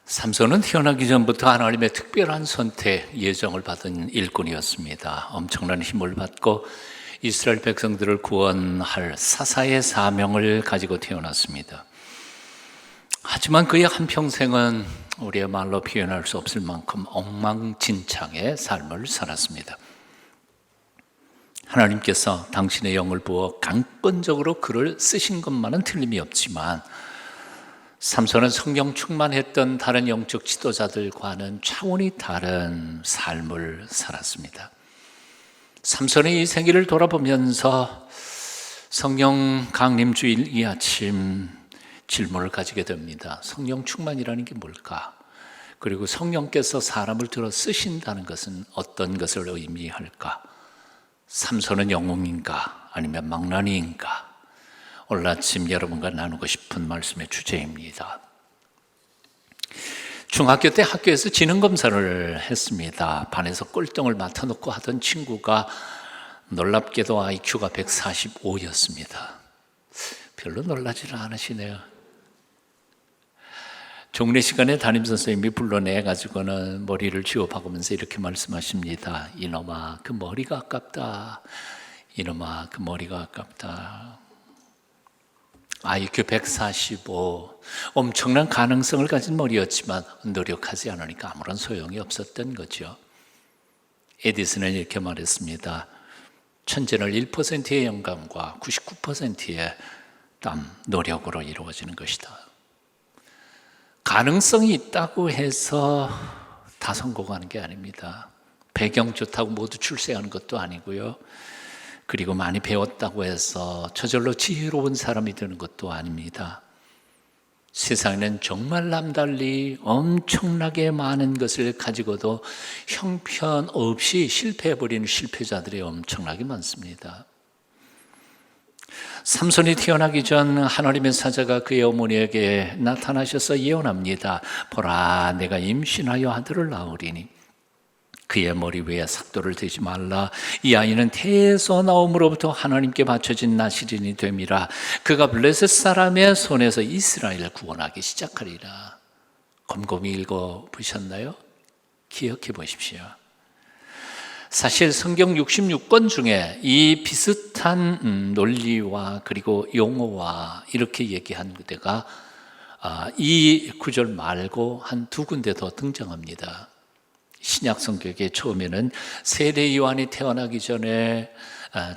삼손은 태어나기 전부터 하나님의 특별한 선택, 예정을 받은 일꾼이었습니다. 엄청난 힘을 받고 이스라엘 백성들을 구원할 사사의 사명을 가지고 태어났습니다. 하지만 그의 한평생은 우리의 말로 표현할 수 없을 만큼 엉망진창의 삶을 살았습니다. 하나님께서 당신의 영을 부어 강권적으로 그를 쓰신 것만은 틀림이 없지만 삼손은 성령 충만했던 다른 영적 지도자들과는 차원이 다른 삶을 살았습니다. 삼손의 이 생애를 돌아보면서 성령 강림 주일 이 아침 질문을 가지게 됩니다. 성령 충만이라는 게 뭘까? 그리고 성령께서 사람을 들어 쓰신다는 것은 어떤 것을 의미할까? 삼손은 영웅인가? 아니면 망나니인가? 오늘 아침 여러분과 나누고 싶은 말씀의 주제입니다. 중학교 때 학교에서 지능검사를 했습니다. 반에서 꼴등을 맡아놓고 하던 친구가 놀랍게도 IQ가 145였습니다. 별로 놀라지는 않으시네요. 종례 시간에 담임선생님이 불러내가지고는 머리를 쥐어박으면서 이렇게 말씀하십니다. 이놈아, 그 머리가 아깝다. 이놈아, 그 머리가 아깝다. IQ 145, 엄청난 가능성을 가진 머리였지만 노력하지 않으니까 아무런 소용이 없었던 거죠. 에디슨은 이렇게 말했습니다. 천재는 1%의 영감과 99%의 땀, 노력으로 이루어지는 것이다. 가능성이 있다고 해서 다 성공하는 게 아닙니다. 배경 좋다고 모두 출세하는 것도 아니고요. 그리고 많이 배웠다고 해서 저절로 지혜로운 사람이 되는 것도 아닙니다. 세상에는 정말 남달리 엄청나게 많은 것을 가지고도 형편없이 실패해버리는 실패자들이 엄청나게 많습니다. 삼손이 태어나기 전 하나님의 사자가 그의 어머니에게 나타나셔서 예언합니다. 보라, 내가 임신하여 아들을 낳으리니 그의 머리 위에 삭도를 대지 말라. 이 아이는 태에서 나옴으로부터 하나님께 바쳐진 나시린이 됨이라. 그가 블레셋 사람의 손에서 이스라엘을 구원하기 시작하리라. 곰곰이 읽어보셨나요? 기억해 보십시오. 사실 성경 66권 중에 이 비슷한 논리와 그리고 용어와 이렇게 얘기한 데가 이 구절 말고 한 두 군데 더 등장합니다. 신약 성경에 처음에는 세례 요한이 태어나기 전에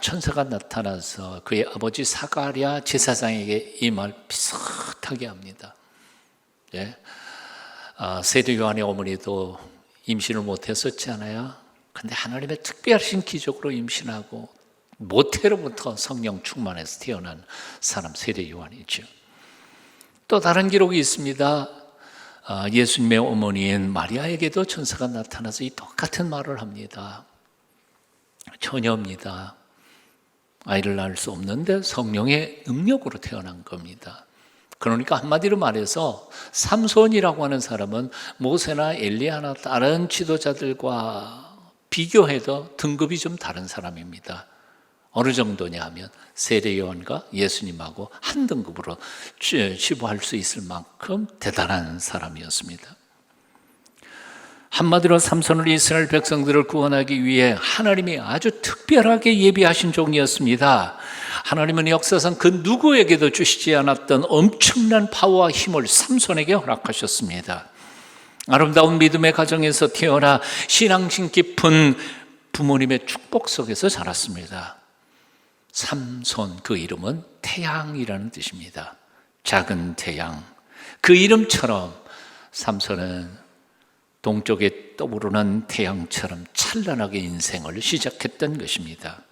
천사가 나타나서 그의 아버지 사가랴 제사장에게 이 말 비슷하게 합니다. 예? 세례 요한의 어머니도 임신을 못했었잖아요. 근데 하나님의 특별하신 기적으로 임신하고 모태로부터 성령 충만해서 태어난 사람 세례 요한이죠. 또 다른 기록이 있습니다. 예수님의 어머니인 마리아에게도 천사가 나타나서 이 똑같은 말을 합니다. 처녀입니다. 아이를 낳을 수 없는데 성령의 능력으로 태어난 겁니다. 그러니까 한마디로 말해서 삼손이라고 하는 사람은 모세나 엘리야나 다른 지도자들과 비교해도 등급이 좀 다른 사람입니다. 어느 정도냐 하면 세례 요한과 예수님하고 한 등급으로 치부할 수 있을 만큼 대단한 사람이었습니다. 한마디로 삼손을 이스라엘 백성들을 구원하기 위해 하나님이 아주 특별하게 예비하신 종이었습니다. 하나님은 역사상 그 누구에게도 주시지 않았던 엄청난 파워와 힘을 삼손에게 허락하셨습니다. 아름다운 믿음의 가정에서 태어나 신앙심 깊은 부모님의 축복 속에서 자랐습니다. 삼손, 그 이름은 태양이라는 뜻입니다. 작은 태양. 그 이름처럼 삼손은 동쪽에 떠오르는 태양처럼 찬란하게 인생을 시작했던 것입니다.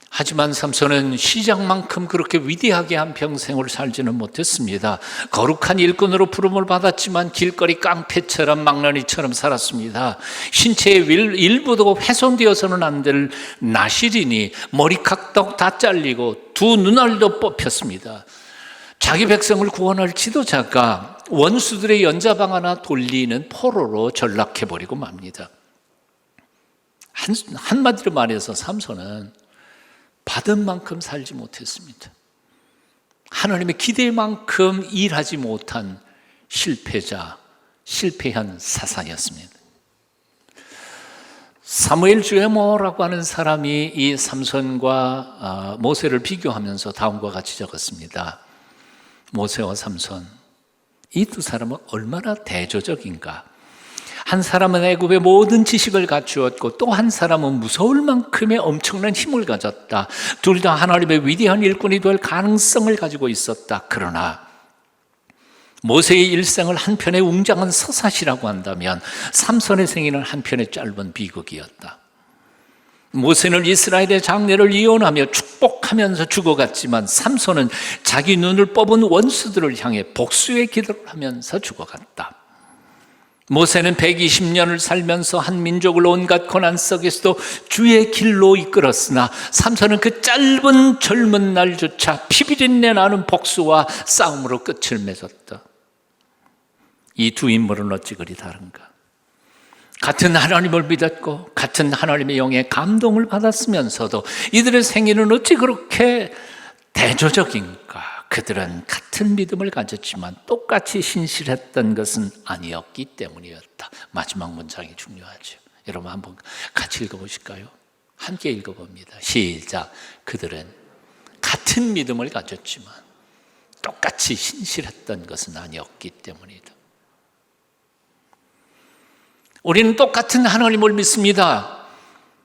하지만 삼손은 시작만큼 그렇게 위대하게 한 평생을 살지는 못했습니다. 거룩한 일꾼으로 부름을 받았지만 길거리 깡패처럼 망나니처럼 살았습니다. 신체의 일부도 훼손되어서는 안 될 나시린이 머리카락 다 잘리고 두 눈알도 뽑혔습니다. 자기 백성을 구원할 지도자가 원수들의 연자방 하나 돌리는 포로로 전락해버리고 맙니다. 한마디로 말해서 삼손은 받은 만큼 살지 못했습니다. 하나님의 기대만큼 일하지 못한 실패자, 실패한 사사였습니다. 사무엘 주에모라고 하는 사람이 이 삼손과 모세를 비교하면서 다음과 같이 적었습니다. 모세와 삼손, 이 두 사람은 얼마나 대조적인가. 한 사람은 애굽의 모든 지식을 갖추었고 또 한 사람은 무서울 만큼의 엄청난 힘을 가졌다. 둘 다 하나님의 위대한 일꾼이 될 가능성을 가지고 있었다. 그러나 모세의 일생을 한편의 웅장한 서사시라고 한다면 삼손의 생애는 한편의 짧은 비극이었다. 모세는 이스라엘의 장래를 이혼하며 축복하면서 죽어갔지만 삼손은 자기 눈을 뽑은 원수들을 향해 복수의 기도를 하면서 죽어갔다. 모세는 120년을 살면서 한 민족을 온갖 고난 속에서도 주의 길로 이끌었으나 삼손은 그 짧은 젊은 날조차 피비린내 나는 복수와 싸움으로 끝을 맺었다. 이 두 인물은 어찌 그리 다른가? 같은 하나님을 믿었고 같은 하나님의 영의 감동을 받았으면서도 이들의 생애는 어찌 그렇게 대조적인가? 그들은 같은 믿음을 가졌지만 똑같이 신실했던 것은 아니었기 때문이었다. 마지막 문장이 중요하죠. 여러분 한번 같이 읽어보실까요? 함께 읽어봅니다. 시작. 그들은 같은 믿음을 가졌지만 똑같이 신실했던 것은 아니었기 때문이다. 우리는 똑같은 하나님을 믿습니다.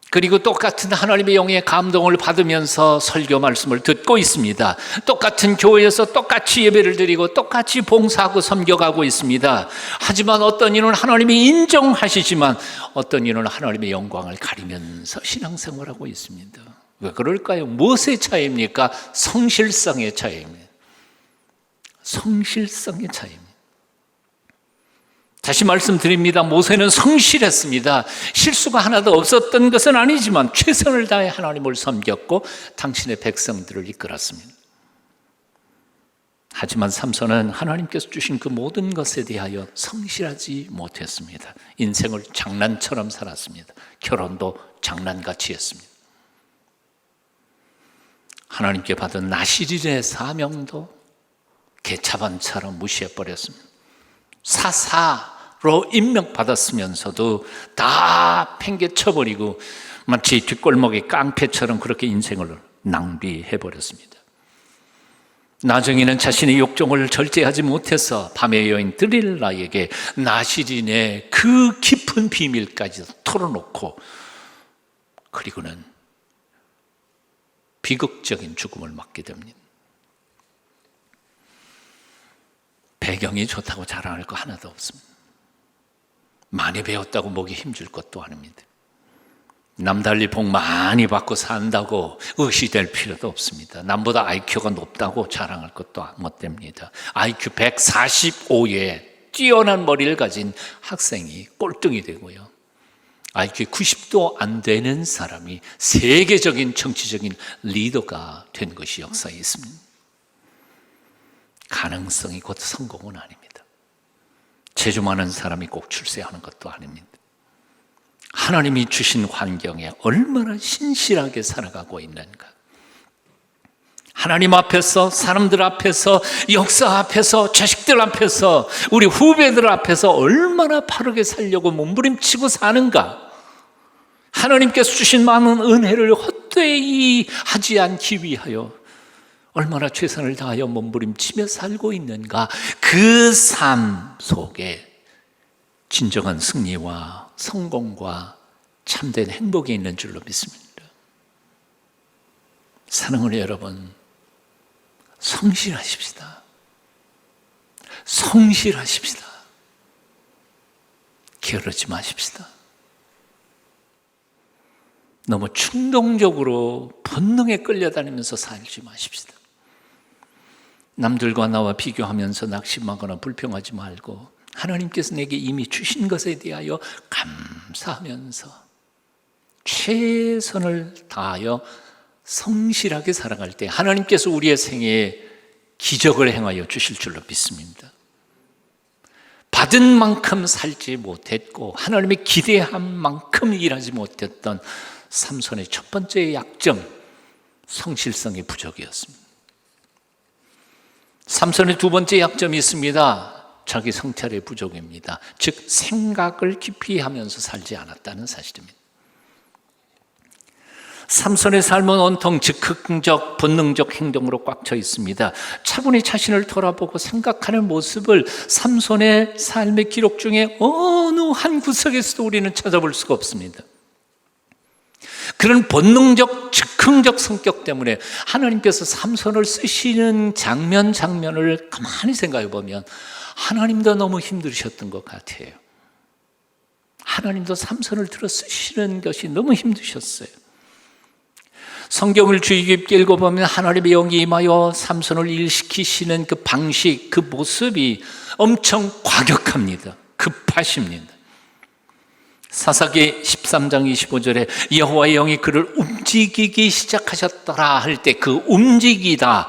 그리고 똑같은 하나님의 영의 감동을 받으면서 설교 말씀을 듣고 있습니다. 똑같은 교회에서 똑같이 예배를 드리고 똑같이 봉사하고 섬겨가고 있습니다. 하지만 어떤 이는 하나님이 인정하시지만 어떤 이는 하나님의 영광을 가리면서 신앙생활하고 있습니다. 왜 그럴까요? 무엇의 차이입니까? 성실성의 차이입니다. 성실성의 차이입니다. 다시 말씀드립니다. 모세는 성실했습니다. 실수가 하나도 없었던 것은 아니지만 최선을 다해 하나님을 섬겼고 당신의 백성들을 이끌었습니다. 하지만 삼손은 하나님께서 주신 그 모든 것에 대하여 성실하지 못했습니다. 인생을 장난처럼 살았습니다. 결혼도 장난같이 했습니다. 하나님께 받은 나시린의 사명도 개차반처럼 무시해버렸습니다. 사사로 임명받았으면서도 다 팽개쳐버리고 마치 뒷골목의 깡패처럼 그렇게 인생을 낭비해버렸습니다. 나중에는 자신의 욕정을 절제하지 못해서 밤의 여인 드릴라에게 나시린의 그 깊은 비밀까지 털어놓고 그리고는 비극적인 죽음을 맞게 됩니다. 배경이 좋다고 자랑할 거 하나도 없습니다. 많이 배웠다고 목에 힘줄 것도 아닙니다. 남달리 복 많이 받고 산다고 의시될 필요도 없습니다. 남보다 IQ가 높다고 자랑할 것도 못 됩니다. IQ 145에 뛰어난 머리를 가진 학생이 꼴등이 되고요. IQ 90도 안 되는 사람이 세계적인 정치적인 리더가 된 것이 역사에 있습니다. 가능성이 곧 성공은 아닙니다. 재주 많은 사람이 꼭 출세하는 것도 아닙니다. 하나님이 주신 환경에 얼마나 신실하게 살아가고 있는가. 하나님 앞에서, 사람들 앞에서, 역사 앞에서, 자식들 앞에서, 우리 후배들 앞에서 얼마나 바르게 살려고 몸부림치고 사는가. 하나님께서 주신 많은 은혜를 헛되이 하지 않기 위하여 얼마나 최선을 다하여 몸부림치며 살고 있는가. 그 삶 속에 진정한 승리와 성공과 참된 행복이 있는 줄로 믿습니다. 사랑하는 여러분, 성실하십시다. 성실하십시다. 게으르지 마십시다. 너무 충동적으로 본능에 끌려다니면서 살지 마십시다. 남들과 나와 비교하면서 낙심하거나 불평하지 말고 하나님께서 내게 이미 주신 것에 대하여 감사하면서 최선을 다하여 성실하게 살아갈 때 하나님께서 우리의 생애에 기적을 행하여 주실 줄로 믿습니다. 받은 만큼 살지 못했고 하나님의 기대한 만큼 일하지 못했던 삼손의 첫 번째 약점, 성실성의 부족이었습니다. 삼손의 두 번째 약점이 있습니다. 자기 성찰의 부족입니다. 즉 생각을 깊이 하면서 살지 않았다는 사실입니다. 삼손의 삶은 온통 즉흥적, 본능적 행동으로 꽉 차 있습니다. 차분히 자신을 돌아보고 생각하는 모습을 삼손의 삶의 기록 중에 어느 한 구석에서도 우리는 찾아볼 수가 없습니다. 그런 본능적, 즉흥적 성격 때문에 하나님께서 삼손을 쓰시는 장면을 가만히 생각해 보면 하나님도 너무 힘드셨던 것 같아요. 하나님도 삼손을 들어 쓰시는 것이 너무 힘드셨어요. 성경을 주의 깊게 읽어보면 하나님의 영이 임하여 삼손을 일시키시는 그 방식, 그 모습이 엄청 과격합니다. 급하십니다. 사사기 13장 25절에 여호와의 영이 그를 움직이기 시작하셨더라 할 때 그 움직이다,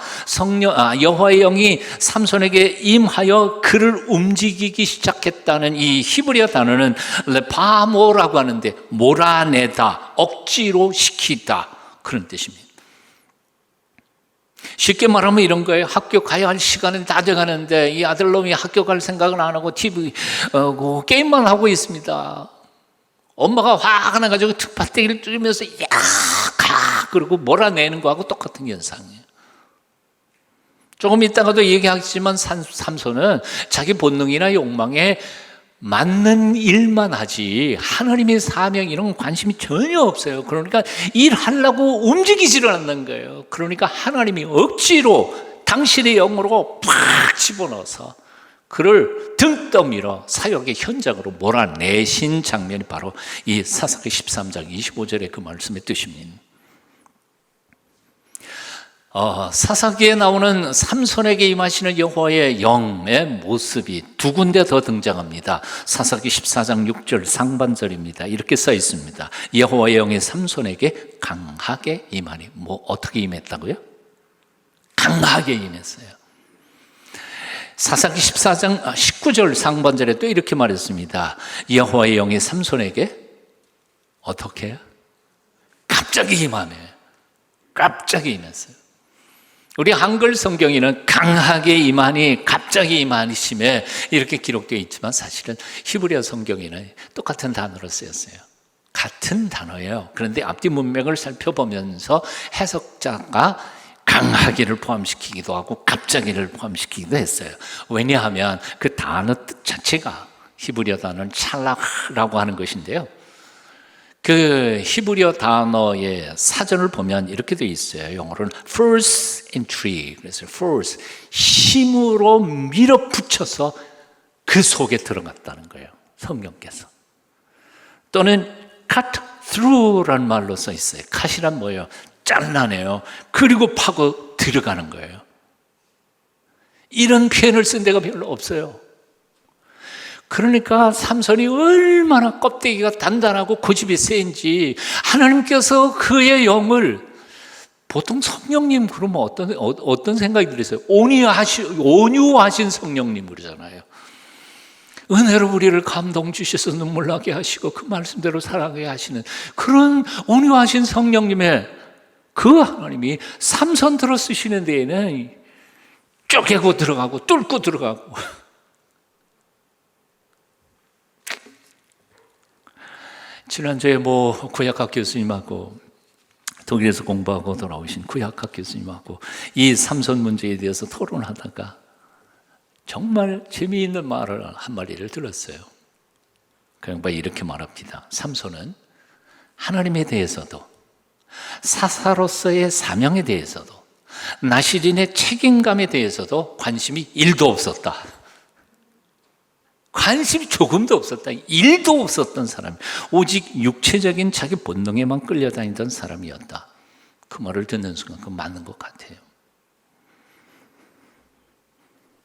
여호와의 영이 삼손에게 임하여 그를 움직이기 시작했다는 이 히브리어 단어는 레파모라고 하는데 몰아내다, 억지로 시키다, 그런 뜻입니다. 쉽게 말하면 이런 거예요. 학교 가야 할 시간은 다 돼가는데 이 아들놈이 학교 갈 생각은 안 하고 TV 게임만 하고 있습니다. 엄마가 화가 나가지고 툭파떼기를 뚫으면서 야 가 그러고 몰아내는 거하고 똑같은 현상이에요. 조금 있다가도 얘기하겠지만 삼손은 자기 본능이나 욕망에 맞는 일만 하지 하나님의 사명 이런 건 관심이 전혀 없어요. 그러니까 일하려고 움직이지를 않는 거예요. 그러니까 하나님이 억지로 당신의 영으로 팍 집어넣어서 그를 등 떠밀어 사역의 현장으로 몰아내신 장면이 바로 이 사사기 13장 25절의 그 말씀의 뜻입니다. 사사기에 나오는 삼손에게 임하시는 여호와의 영의 모습이 두 군데 더 등장합니다. 사사기 14장 6절 상반절입니다. 이렇게 써 있습니다. 여호와의 영이 삼손에게 강하게 임하니. 어떻게 임했다고요? 강하게 임했어요. 사사기 14장 19절 상반절에 또 이렇게 말했습니다. 여호와의 영이 삼손에게 어떻게 해요? 갑자기 임하네. 갑자기 임했어요. 우리 한글 성경에는 강하게 임하니, 갑자기 임하니심에 이렇게 기록되어 있지만 사실은 히브리어 성경에는 똑같은 단어로 쓰였어요. 같은 단어예요. 그런데 앞뒤 문맥을 살펴보면서 해석자가 강하기를 포함시키기도 하고 갑자기를 포함시키기도 했어요. 왜냐하면 그 단어 뜻 자체가 히브리어 단어는 찰락라고 하는 것인데요. 그 히브리어 단어의 사전을 보면 이렇게 되어 있어요. 영어로는 force entry. 그래서 force, 힘으로 밀어붙여서 그 속에 들어갔다는 거예요. 성경께서. 또는 cut through라는 말로 써 있어요. cut이란 뭐예요? 잘라내요. 그리고 파고 들어가는 거예요. 이런 표현을 쓴 데가 별로 없어요. 그러니까 삼손이 얼마나 껍데기가 단단하고 고집이 센지 하나님께서 그의 영을, 보통 성령님 그러면 어떤 생각이 들으세요? 온유하신 성령님 그러잖아요. 은혜로 우리를 감동 주셔서 눈물 나게 하시고 그 말씀대로 살아가게 하시는 그런 온유하신 성령님의 그 하나님이 삼손 들어 쓰시는 데에는 쪼개고 들어가고 뚫고 들어가고. 지난주에 구약학 교수님하고 독일에서 공부하고 돌아오신 구약학 교수님하고 이 삼손 문제에 대해서 토론하다가 정말 재미있는 말을 한 마디를 들었어요. 그 양반이 이렇게 말합니다. 삼손은 하나님에 대해서도 사사로서의 사명에 대해서도 나시린의 책임감에 대해서도 관심이 1도 없었다. 관심이 조금도 없었다. 1도 없었던 사람, 오직 육체적인 자기 본능에만 끌려다니던 사람이었다. 그 말을 듣는 순간 그건 맞는 것 같아요.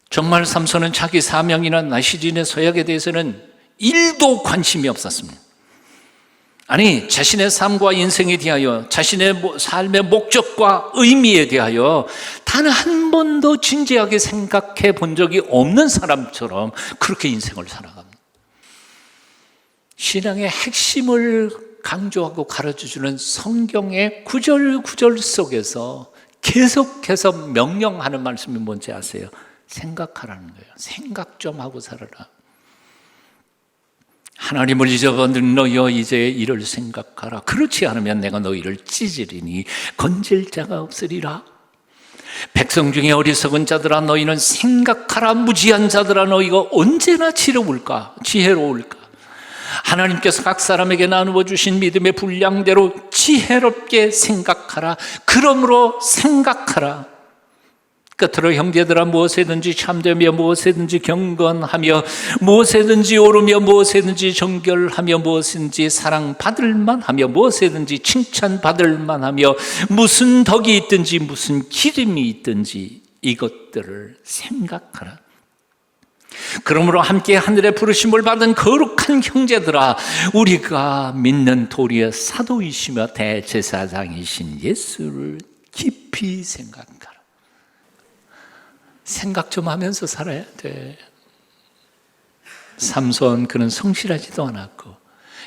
정말 삼손은 자기 사명이나 나시린의 서약에 대해서는 1도 관심이 없었습니다. 아니, 자신의 삶과 인생에 대하여, 자신의 삶의 목적과 의미에 대하여 단 한 번도 진지하게 생각해 본 적이 없는 사람처럼 그렇게 인생을 살아갑니다. 신앙의 핵심을 강조하고 가르쳐주는 성경의 구절 속에서 계속해서 명령하는 말씀이 뭔지 아세요? 생각하라는 거예요. 생각 좀 하고 살아라. 하나님을 잊어버린 너희여 이제 이를 생각하라. 그렇지 않으면 내가 너희를 찢으리니 건질 자가 없으리라. 백성 중에 어리석은 자들아 너희는 생각하라. 무지한 자들아 너희가 언제나 지혜로울까. 하나님께서 각 사람에게 나누어 주신 믿음의 분량대로 지혜롭게 생각하라. 그러므로 생각하라. 끝으로 형제들아 무엇에든지 참되며 무엇에든지 경건하며 무엇에든지 오르며 무엇에든지 정결하며 무엇이든지 사랑받을 만하며 무엇에든지 칭찬받을 만하며 무슨 덕이 있든지 무슨 기름이 있든지 이것들을 생각하라. 그러므로 함께 하늘의 부르심을 받은 거룩한 형제들아 우리가 믿는 도리의 사도이시며 대제사장이신 예수를 깊이 생각하라. 생각 좀 하면서 살아야 돼. 삼손 그는 성실하지도 않았고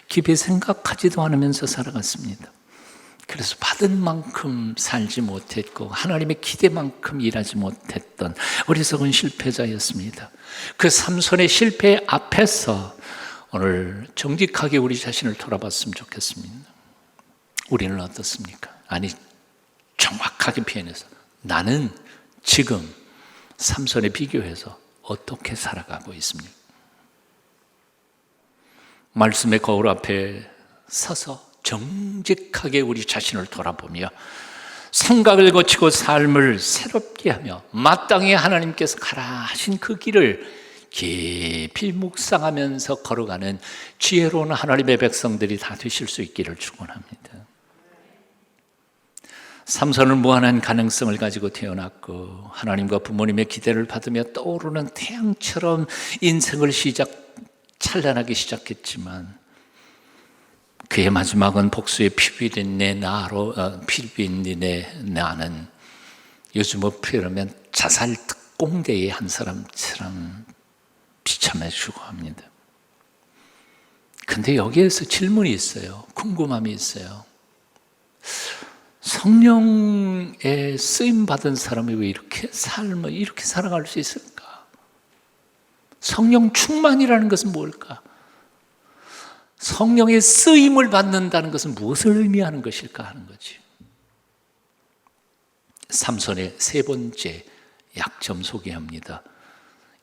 깊이 생각하지도 않으면서 살아갔습니다. 그래서 받은 만큼 살지 못했고 하나님의 기대만큼 일하지 못했던 어리석은 실패자였습니다. 그 삼손의 실패 앞에서 오늘 정직하게 우리 자신을 돌아봤으면 좋겠습니다. 우리는 어떻습니까? 아니 정확하게 표현해서 나는 지금 삼손에 비교해서 어떻게 살아가고 있습니까? 말씀의 거울 앞에 서서 정직하게 우리 자신을 돌아보며 생각을 거치고 삶을 새롭게 하며 마땅히 하나님께서 가라 하신 그 길을 깊이 묵상하면서 걸어가는 지혜로운 하나님의 백성들이 다 되실 수 있기를 축원합니다. 삼손은 무한한 가능성을 가지고 태어났고 하나님과 부모님의 기대를 받으며 떠오르는 태양처럼 인생을 찬란하게 시작했지만 그의 마지막은 복수의 피비린내 나는 요즘으로 표현하면 자살 특공대의 한 사람처럼 비참해 죽어갑니다. 근데 여기에서 질문이 있어요. 궁금함이 있어요. 성령의 쓰임받은 사람이 왜 이렇게 삶을 이렇게 살아갈 수 있을까? 성령 충만이라는 것은 뭘까? 성령의 쓰임을 받는다는 것은 무엇을 의미하는 것일까 하는 거지. 삼손의 세 번째 약점 소개합니다.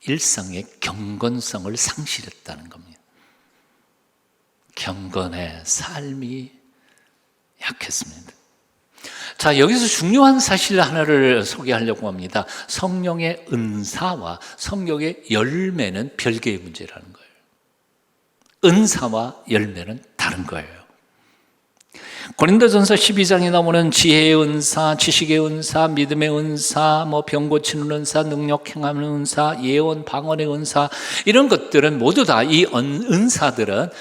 일상의 경건성을 상실했다는 겁니다. 경건의 삶이 약했습니다. 자, 여기서 중요한 사실 하나를 소개하려고 합니다. 성령의 은사와 성령의 열매는 별개의 문제라는 거예요. 은사와 열매는 다른 거예요. 고린도전서 12장에 나오는 지혜의 은사, 지식의 은사, 믿음의 은사, 병 고치는 은사, 능력 행하는 은사, 예언, 방언의 은사, 이런 것들은 모두 다 이 은사들은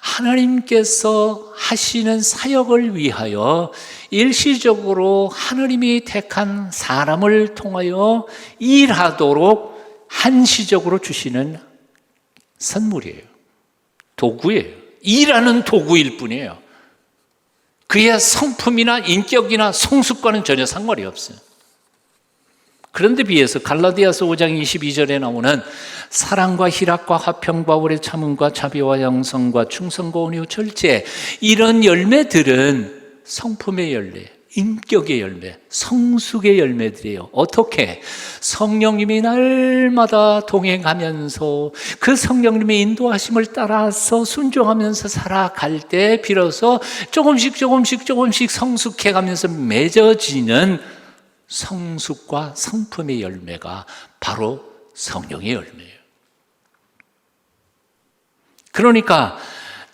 하나님께서 하시는 사역을 위하여 일시적으로 하나님이 택한 사람을 통하여 일하도록 한시적으로 주시는 선물이에요. 도구예요. 일하는 도구일 뿐이에요. 그의 성품이나 인격이나 성숙과는 전혀 상관이 없어요. 그런데 비해서 갈라디아서 5장 22절에 나오는 사랑과 희락과 화평과 오래 참음과 자비와 양성과 충성과 온유 절제, 이런 열매들은 성품의 열매, 인격의 열매, 성숙의 열매들이에요. 어떻게? 성령님이 날마다 동행하면서 그 성령님의 인도하심을 따라서 순종하면서 살아갈 때 비로소 조금씩 성숙해가면서 맺어지는 성숙과 성품의 열매가 바로 성령의 열매예요. 그러니까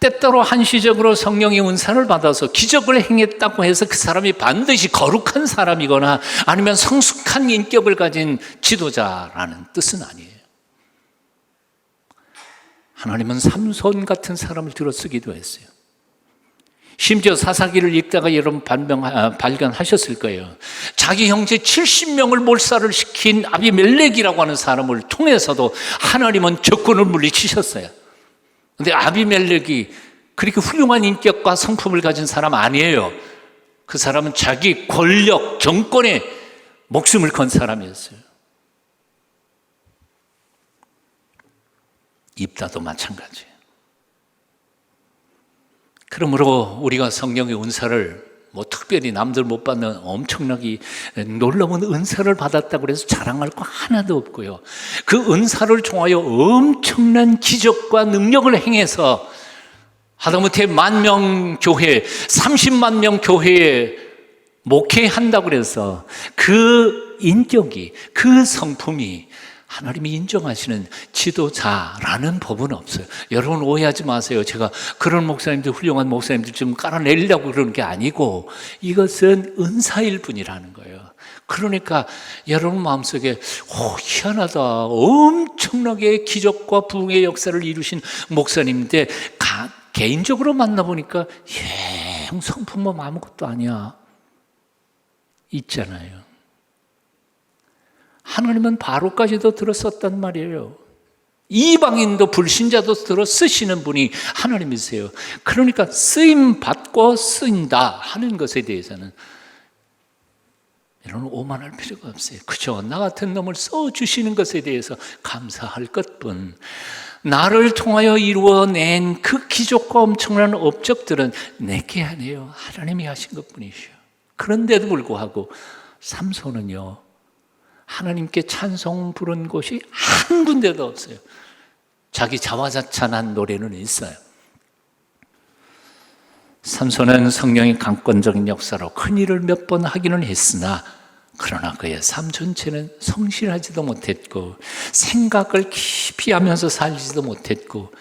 때때로 한시적으로 성령의 은사를 받아서 기적을 행했다고 해서 그 사람이 반드시 거룩한 사람이거나 아니면 성숙한 인격을 가진 지도자라는 뜻은 아니에요. 하나님은 삼손 같은 사람을 들어쓰기도 했어요. 심지어 사사기를 읽다가 여러분 발견하셨을 거예요. 자기 형제 70명을 몰살을 시킨 아비멜렉이라고 하는 사람을 통해서도 하나님은 적군을 물리치셨어요. 그런데 아비멜렉이 그렇게 훌륭한 인격과 성품을 가진 사람 아니에요. 그 사람은 자기 권력, 정권에 목숨을 건 사람이었어요. 입다도 마찬가지예요. 그러므로 우리가 성령의 은사를 특별히 남들 못 받는 엄청나게 놀라운 은사를 받았다고 해서 자랑할 거 하나도 없고요. 그 은사를 통하여 엄청난 기적과 능력을 행해서 하다못해 10,000명 교회, 30만 명 교회에 목회한다고 해서 그 인격이, 그 성품이 하나님이 인정하시는 지도자라는 법은 없어요. 여러분 오해하지 마세요. 제가 그런 목사님들, 훌륭한 목사님들 좀 깔아내려고 그러는 게 아니고 이것은 은사일 뿐이라는 거예요. 그러니까 여러분 마음속에 희한하다, 엄청나게 기적과 부흥의 역사를 이루신 목사님인데 개인적으로 만나보니까 성품 뭐 아무것도 아니야 있잖아요. 하나님은 바로까지도 들었었단 말이에요. 이방인도 불신자도 들어 쓰시는 분이 하나님이세요. 그러니까 쓰임 받고 쓰인다 하는 것에 대해서는 여러분 오만할 필요가 없어요. 그죠? 나 같은 놈을 써주시는 것에 대해서 감사할 것뿐, 나를 통하여 이루어낸 그 기적과 엄청난 업적들은 내게 아니에요. 하나님이 하신 것뿐이시요. 그런데도 불구하고 삼손은요, 하나님께 찬송 부른 곳이 한 군데도 없어요. 자기 자화자찬한 노래는 있어요. 삼손은 성령의 강권적인 역사로 큰 일을 몇 번 하기는 했으나 그러나 그의 삶 전체는 성실하지도 못했고 생각을 깊이 하면서 살지도 못했고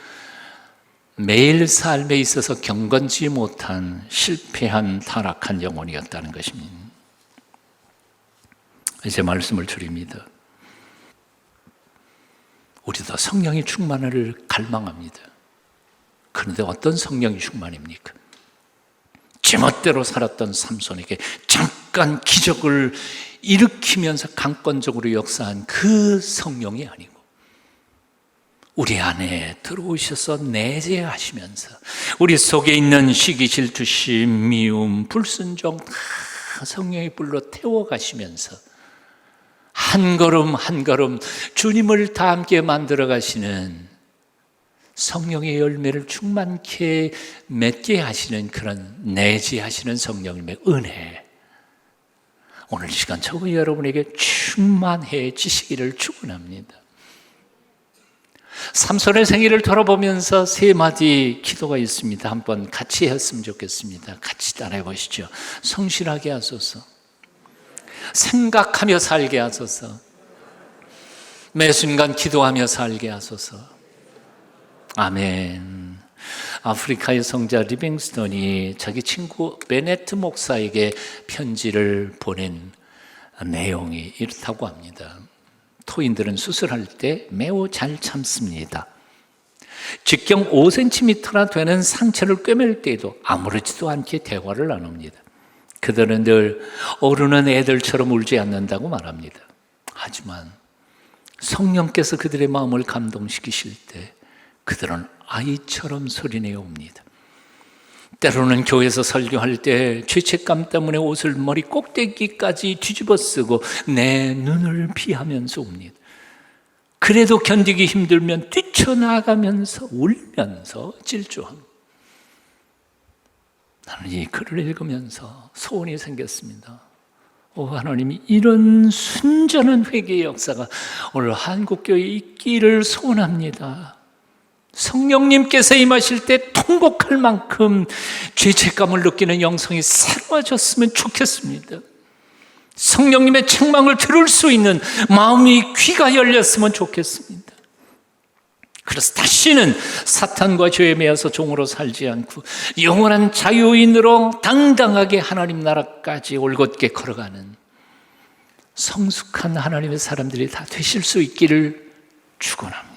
매일 삶에 있어서 경건지 못한 실패한 타락한 영혼이었다는 것입니다. 이제 말씀을 드립니다. 우리도 성령의 충만을 갈망합니다. 그런데 어떤 성령의 충만입니까? 제멋대로 살았던 삼손에게 잠깐 기적을 일으키면서 강권적으로 역사한 그 성령이 아니고 우리 안에 들어오셔서 내재하시면서 우리 속에 있는 시기, 질투심, 미움, 불순종 다 성령의 불로 태워가시면서 한 걸음 한 걸음 주님을 다 함께 만들어 가시는 성령의 열매를 충만케 맺게 하시는 그런 내재하시는 성령님의 은혜, 오늘 이 시간 저와 여러분에게 충만해지시기를 축원합니다. 삼손의 생애를 돌아보면서 세 마디 기도가 있습니다. 한번 같이 했으면 좋겠습니다. 같이 따라해 보시죠. 성실하게 하소서, 생각하며 살게 하소서, 매 순간 기도하며 살게 하소서. 아멘. 아프리카의 성자 리빙스턴이 자기 친구 베네트 목사에게 편지를 보낸 내용이 이렇다고 합니다. 토인들은 수술할 때 매우 잘 참습니다. 직경 5cm나 되는 상처를 꿰맬 때에도 아무렇지도 않게 대화를 나눕니다. 그들은 늘 어른은 애들처럼 울지 않는다고 말합니다. 하지만 성령께서 그들의 마음을 감동시키실 때 그들은 아이처럼 소리내어 옵니다. 때로는 교회에서 설교할 때 죄책감 때문에 옷을 머리 꼭대기까지 뒤집어 쓰고 내 눈을 피하면서 옵니다. 그래도 견디기 힘들면 뛰쳐나가면서 울면서 질주합니다. 나는 이 글을 읽으면서 소원이 생겼습니다. 하나님이 이런 순전한 회개의 역사가 오늘 한국교회에 있기를 소원합니다. 성령님께서 임하실 때 통곡할 만큼 죄책감을 느끼는 영성이 새로워졌으면 좋겠습니다. 성령님의 책망을 들을 수 있는 마음이, 귀가 열렸으면 좋겠습니다. 그래서 다시는 사탄과 죄에 매여서 종으로 살지 않고 영원한 자유인으로 당당하게 하나님 나라까지 올곧게 걸어가는 성숙한 하나님의 사람들이 다 되실 수 있기를 축원합니다.